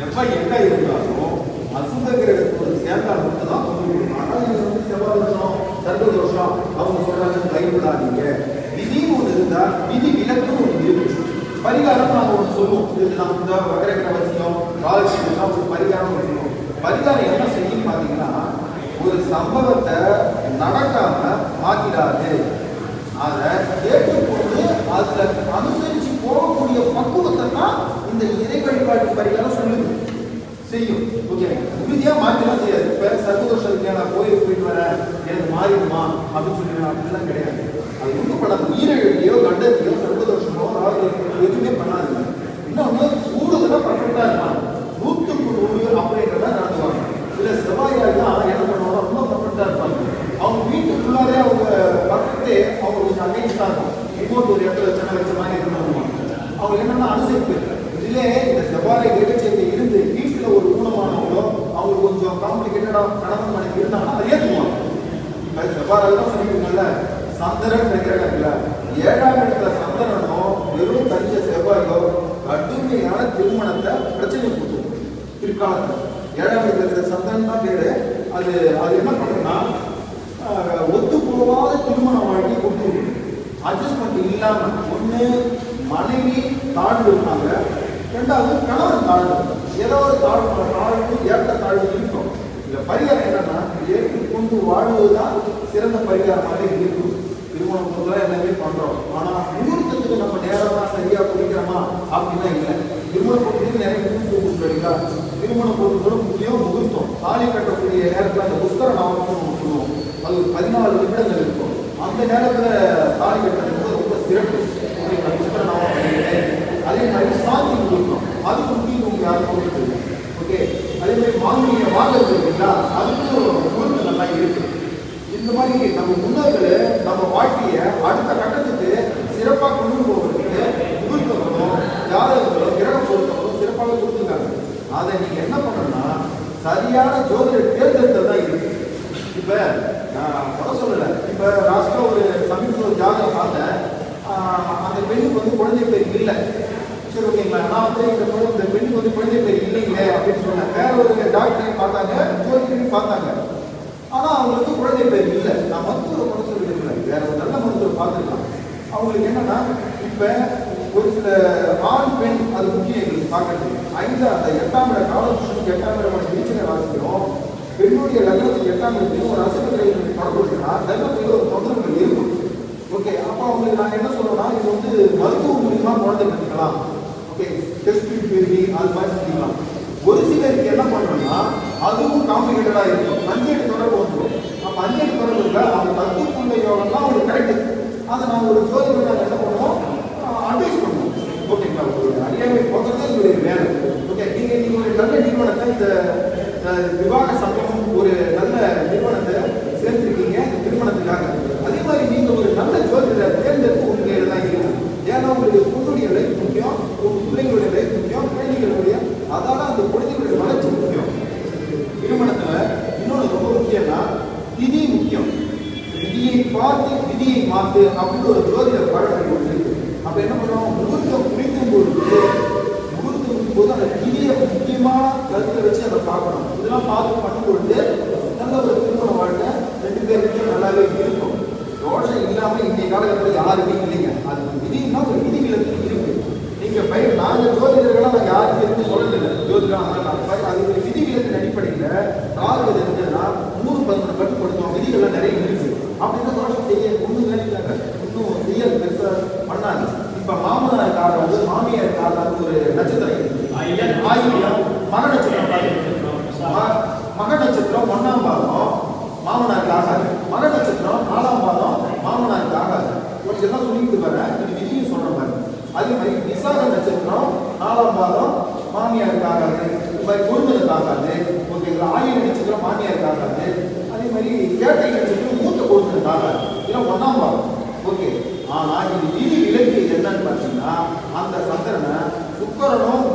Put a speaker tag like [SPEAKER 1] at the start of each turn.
[SPEAKER 1] செவ்வாய் எங்க இருந்தாலும் அசுப கிரகத்தோடு சேர்ந்தால் மட்டும்தான் தொந்தரவு கொடுக்கும். ஆனால் நீங்க வந்து செவ்வாய் தோஷம் சர்வ தோஷம் அவங்க சொல்றாங்கன்னு பயப்படாதீங்க. விதின்னு ஒன்று இருந்தா விதி விலக்குன்னு ஒன்று இருக்கு. பரிகாரம் நாம ஒன்று சொல்லுவோம். இது நம்ம இந்த வகரகிர வசியம் ராஜ்யம் ஒரு பரிகாரம் சொல்லுவோம். பரிகாரம் என்ன செய்யும் பாத்தீங்கன்னா ஒரு சம்பவத்தை நடக்காம மாத்திடாது. அதை ஏற்றுக்கொண்டு அதுல அனுசரிச்சு போகக்கூடிய பக்குவத்தை தான் இந்த இறை வழிபாட்டு பரிகாரம் சொல்லுது செய்யும். ஓகே, உறுதியா மாற்றலாம் செய்யாது. இப்ப சர்வதோஷம் இல்லையா நான் கோயிலுக்கு போயிட்டு வரேன் எனக்கு மாறிடுமா அப்படின்னு சொல்லி அப்படிலாம் கிடையாது. அது ஒன்றும் பண்ணாது. உயிரிழக்கையோ கண்டத்தையோ சர்வதோஷமோ எதுவுமே பண்ணாது. இன்னொன்னு கூடுதலா பர்ஃபெக்டா இருப்பாங்க. 100க்கு 100 அப்படின்றத நடத்துவாங்க. இல்ல செவ்வாய்கள் தான் என்ன பண்ணுவாங்க ரொம்ப பர்ஃபெக்டா இருப்பாங்க. அவங்க வீட்டுக்குள்ளாரே அவங்க பர்ஃபெக்டே அவங்க கொஞ்சம் அகைன்ஸ்டா இருக்கும். ரிமோட் ஒரு இடத்துல வச்ச மாதிரி இருக்கணும். அவங்க என்னன்னா அனுசரிப்பு இதுல இந்த செவ்வாய் கிரகச்சேர்க்கை இருந்து வீட்டுல ஒரு ஊனமானவங்களோ அவங்களுக்கு கொஞ்சம் காம்ப்ளிகேட்டடா கணவன் மனைவி இருந்தாங்கன்னா அதை ஏற்றுவாங்க. இப்ப செவ்வாய் தான் சொல்லிருக்கல சந்திரன் கிரகம் இல்ல 7ஆம் இடத்துல சந்திரனோ வெறும் தஞ்ச செவ்வாயோ கடுமையான திருமணத்தை பிரச்சனை கொடுக்கும். பிற்காலத்துல 7ஆம் இடத்துல இருக்கிற சந்திரன் தான் பேரு. அது என்ன பண்ணுன்னா ஒத்து போகாத திருமண வாழ்க்கை கொண்டு அட்ஜஸ்ட்மெண்ட் இல்லாம ஒண்ணு மனைவி தாழ்வு இருக்காங்க, ரெண்டாவது கணவன் தாழ்வு. ஏதோ ஒரு தாழ்வு ஏற்ற தாழ்வு இருக்கும். இந்த பரிகாரம் என்னன்னா ஏற்றுக்கொண்டு வாழ்வதுதான் சிறந்த பரிகாரமாக இருக்கும். திருமணம் போதுதான் எல்லாமே பண்றோம். ஆனா முகூர்த்தத்துக்கு நம்ம நேரமா சரியா குடிக்கிறோமா அப்படின்னா இல்லை. திருமணம் போட்டு நிறைய முகூர்த்தம் கொடுக்குறீங்களா? திருமணம் போட்டு முக்கியம் முகூர்த்தம். தாலி கட்டக்கூடிய நேரத்தில் அந்த புஸ்தர நாமத்தும் நம்ம சொல்லுவோம். அது 14 நிமிடங்கள் இருக்கும். அந்த நேரத்துல தாலி கட்டுறது ரொம்ப சிறப்பு. புஸ்தர நாமம் அதே மாதிரி சாந்தி முகூர்த்தம் அதுக்கு முக்கியம் யாருக்கும் இருக்குது. ஓகே, அதே மாதிரி மாங்கல்ய வாங்கல் இருக்குங்களா அதுக்கும் முகூர்த்தம் நல்லா இருக்கு. இந்த மாதிரி நம்ம முன்னோர்கள் நம்ம வாழ்க்கையை அடுத்த கட்டத்துக்கு சிறப்பாக கொண்டு போவதற்கு முகூர்த்தங்களும் ஜாதகங்களும் கிரக பொருத்தங்களும் சிறப்பாக கொடுத்துருக்காங்க. அதை நீங்க என்ன பண்ணணும்னா சரியான ஜோதிடர் தேர்ந்தெடுத்தல் தான் இருக்கு. இப்ப நான் சொல்ல சொல்லல. இப்ப ராஷ்டிரம் ஒரு சமீபத்தில் ஒரு ஜாதகம் பார்த்தேன். அந்த பெண்ணுக்கு வந்து குழந்தை பேர் இல்லை. சரி, ஓகேங்களா, நான் வந்து இந்த பெண்ணுக்கு வந்து குழந்தை பேர் இல்லைங்களே அப்படின்னு சொன்னேன். வேற ஒரு டாக்டரையும் பார்த்தாங்க, ஜோதிடரையும் பார்த்தாங்க. ஆனா அவங்களுக்கு குழந்தை பேர் இல்லை. நான் மருத்துவரை பண்ண சொல்லியிருக்கிறேன். வேற ஒரு நல்ல மருத்துவரை பார்த்துருக்கலாம். அவங்களுக்கு என்னன்னா இப்ப ஒரு சில ஆண் பெண் அது முக்கியம் எங்களுக்கு பார்க்கறது. அந்த 8ஆம் இட காலபுருஷனுக்கு 8ஆம் இடமான விருச்சிக ராசியும் பெண்ணுடைய லக்னத்துக்கு 8ஆம் இடத்தையும் ஒரு அசுபத்திரையும் தொடர்புனா லக்னத்தில் ஒரு தொந்தரவுகள் இருக்கும். ஓகே, அப்போ அவங்களுக்கு நாங்கள் என்ன சொல்றோம்னா இது வந்து மருத்துவ மூலியமா குழந்தை பெற்றுக்கலாம். ஓகே, டெஸ்ட் பேபி அது மாதிரி செஞ்சுக்கலாம். ஒரு சிலருக்கு என்ன பண்றோம்னா அதுவும் காம்ப்ளிகேட்டடா இருக்கும். அஞ்சேடு தொடர்பு வந்துடும். அப்ப அஞ்சேடு தொடர்பு இல்லை அவங்க தத்துவ யோகம்லாம் அவங்களுக்கு கரெக்ட். அதை நான் ஒரு ஜோதிடம் நாங்கள் என்ன பண்ணுவோம் அட்வைஸ் பண்ணுவோம். ஓகேங்களா, ஒரு அறியாமை போகிறது ஒரு வேலை. ஓகே, நீங்க ஒரு நல்ல நிறுவனத்தை இந்த விவாக சங்கம் ஒரு நல்ல நிறுவனத்தை சேர்த்திருக்கீங்க இந்த திருமணத்துக்காக. அதே மாதிரி நீங்க ஒரு நல்ல ஜோதிடரை தேர்ந்தெடுத்து உங்க தான் இருக்கு. ஏன்னா உங்களுக்கு பொண்ணுடைய லைஃப் முக்கியம், உங்க பிள்ளைங்களுடைய லைஃப் முக்கியம், குழந்தைகளுடைய அதால அந்த குழந்தைகளுடைய வளர்ச்சி முக்கியம். திருமணத்துல இன்னொன்று ரொம்ப முக்கியம்னா விதி முக்கியம். விதியை பார்த்து விதியை மாத்து அப்படின்னு ஒரு ஜோதிட பழக்கம் ஒன்று இருக்கு. அப்ப என்ன பண்ணுவோம் முகூர்த்தம் குறிக்கும் போது அந்த விதியை முக்கியமான கருத்தை வச்சு அதை பார்க்கணும். இதெல்லாம் பார்த்து பண்ணும்பொழுது நல்ல ஒரு திருமண வாழ்க்கை 2 பேருக்கு நல்லாவே இருக்கும். தோஷம் இல்லாம இன்றைய காலகட்டத்தில் யாருமே இல்லைங்க. அது விதினா ஒரு விதி விலக்கு இருக்கு. நீங்க பயிர் நாங்கள் ஜோதிடர்களாக நாங்கள் யாருக்கு இருந்து சொல்லலை. ஜோதிடம் அது ஒரு விதி விலக்கின் அடிப்படையில் ராகு இருந்ததுன்னா 111 கட்டுப்படுத்தும் விதிகள்லாம் நிறைய இருக்கு. அப்படின்னா தோஷம் செய்ய ஒன்றும் நினைக்கிறாங்க, இன்னும் செய்ய பெருசாக பண்ணாங்க. இப்ப மாமனார் காலம் மாமியார் காலம் ஒரு நட்சத்திரம் இருக்கு. ஆயிரம் மக நட்சத்திரம் மக நட்சத்திரம் 1ஆம் பாதம் மாமனாருக்கு ஆகாது. மக நட்சத்திரம் 4ஆம் பாதம் மாமனாருக்கு ஆகாது. கொஞ்சம் எல்லாம் சொல்லிட்டு வரேன், இது விதியும் சொல்ற மாதிரி. அதே மாதிரி விசாக நட்சத்திரம் 4ஆம் பாதம் மாமியாருக்கு ஆகாது. இப்ப குடும்பத்துக்கு ஆகாது. ஓகேங்களா, ஆயிரம் நட்சத்திரம் மாமியாருக்கு ஆகாது. அதே மாதிரி கேட்டை நட்சத்திரம் மூத்த குடும்பத்துக்கு ஆகாது. இதெல்லாம் 1ஆம் பாதம். ஓகே, ஆனா இது விதி விலக்கு என்னன்னு பார்த்தீங்கன்னா அந்த சந்திரனை சுக்கரனும்